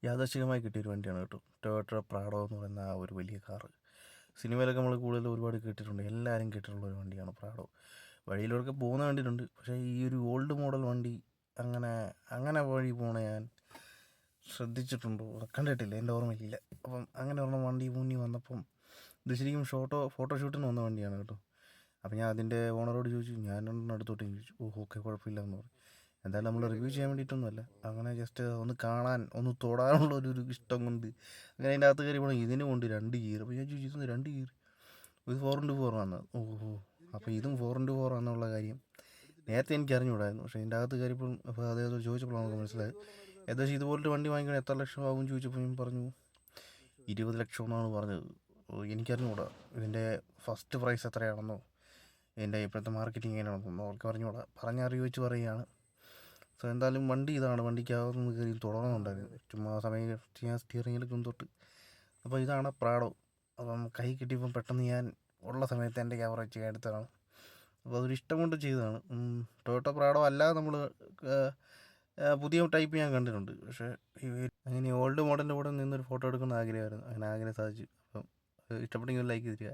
യാദൃച്ഛികമായി കിട്ടിയൊരു വണ്ടിയാണ് കേട്ടോ. ടൊയോട്ട പ്രാഡോ എന്ന് പറയുന്ന ആ ഒരു വലിയ കാറ്. സിനിമയിലൊക്കെ നമ്മൾ കൂടുതൽ ഒരുപാട് കേട്ടിട്ടുണ്ട്, എല്ലാവരും കേട്ടിട്ടുള്ള ഒരു വണ്ടിയാണ് പ്രാഡോ. വഴിയിലൂടെയൊക്കെ പോകുന്ന കണ്ടിട്ടുണ്ട്. പക്ഷേ ഈ ഒരു ഓൾഡ് മോഡൽ വണ്ടി അങ്ങനെ അങ്ങനെ വഴി പോണ ഞാൻ ശ്രദ്ധിച്ചിട്ടുണ്ടോ കണ്ടിട്ടില്ല, എൻ്റെ ഓർമ്മയിലില്ല. അപ്പം അങ്ങനെ ഒരെണ്ണം വണ്ടി മുന്നിൽ വന്നപ്പം ഇത് ശരിക്കും ഫോട്ടോഷൂട്ടിന് വന്ന വണ്ടിയാണ് കേട്ടോ. അപ്പം ഞാൻ അതിൻ്റെ ഓണറോട് ചോദിച്ചു, ഞാനൊന്നും അടുത്തോട്ട് ചോദിച്ചു. ഓ ഓക്കെ, കുഴപ്പമില്ല എന്ന് പറഞ്ഞു. എന്തായാലും നമ്മൾ റിവ്യൂ ചെയ്യാൻ വേണ്ടിയിട്ടൊന്നുമല്ല, അങ്ങനെ ജസ്റ്റ് ഒന്ന് കാണാൻ ഒന്ന് തൊടാനുള്ള ഒരു ഇഷ്ടം കൊണ്ട് അങ്ങനെ അതിൻ്റെ അകത്ത് കയറി പോകണം. ഇതിന് കൊണ്ട് 2 ഗിയർ. അപ്പോൾ ഞാൻ ചോദിച്ചു, ഇതൊന്ന് 2 ഗിയർ, ഇത് 4x4 ആണ്. ഓഹോ, അപ്പോൾ ഇതും 4x4 ആണെന്നുള്ള കാര്യം നേരത്തെ എനിക്ക് അറിഞ്ഞുകൂടായിരുന്നു. പക്ഷേ ഇതിൻ്റെ അകത്ത് കയറിയപ്പോൾ അപ്പോൾ അദ്ദേഹത്തോട് ചോദിച്ചപ്പോൾ നമുക്ക് മനസ്സിലായത്. ഏകദേശം ഇതുപോലൊരു വണ്ടി വാങ്ങിക്കണം എത്ര ലക്ഷം ആകും ചോദിച്ചപ്പോൾ ഞാൻ പറഞ്ഞു 20 ലക്ഷം എന്നാണ് പറഞ്ഞത്. എനിക്കറിഞ്ഞുകൂടാ ഇതിൻ്റെ ഫസ്റ്റ് പ്രൈസ് എത്രയാണെന്നോ ഇതിൻ്റെ ഇപ്പോഴത്തെ മാർക്കറ്റിംഗ് എങ്ങനെയാണെന്നോ അവർക്ക് അറിഞ്ഞുകൂടാ. പറഞ്ഞറിവ് വെച്ച് പറയുകയാണ്. സോ എന്തായാലും വണ്ടി ഇതാണ്. വണ്ടിക്കകത്തൊന്ന് കയറി തുടങ്ങുന്നുണ്ടായിരുന്നു, ചുമ്മാ സമയം ചെയ്യാൻ സ്റ്റിയറിങ്ങിലൊക്കെ തൊട്ട്. അപ്പോൾ ഇതാണ് പ്രാഡോ. അപ്പം കൈ കിട്ടിയപ്പം പെട്ടെന്ന് ഞാൻ ഉള്ള സമയത്ത് എൻ്റെ ക്യാമറ വെച്ച് ഞാൻ എടുത്തതാണ്. അപ്പോൾ അതൊരു ഇഷ്ടം കൊണ്ട് ചെയ്തതാണ്. ടൊയോട്ട പ്രാഡോ അല്ലാതെ നമ്മൾ പുതിയ ടൈപ്പ് ഞാൻ കണ്ടിട്ടുണ്ട്. പക്ഷേ അങ്ങനെ ഓൾഡ് മോഡലിൻ്റെ കൂടെ നിന്നൊരു ഫോട്ടോ എടുക്കുന്ന ആഗ്രഹമായിരുന്നു. അങ്ങനെ ആഗ്രഹം സാധിച്ചു. അപ്പം ഇഷ്ടപ്പെട്ടെങ്കിൽ ലൈക്ക് തരിക.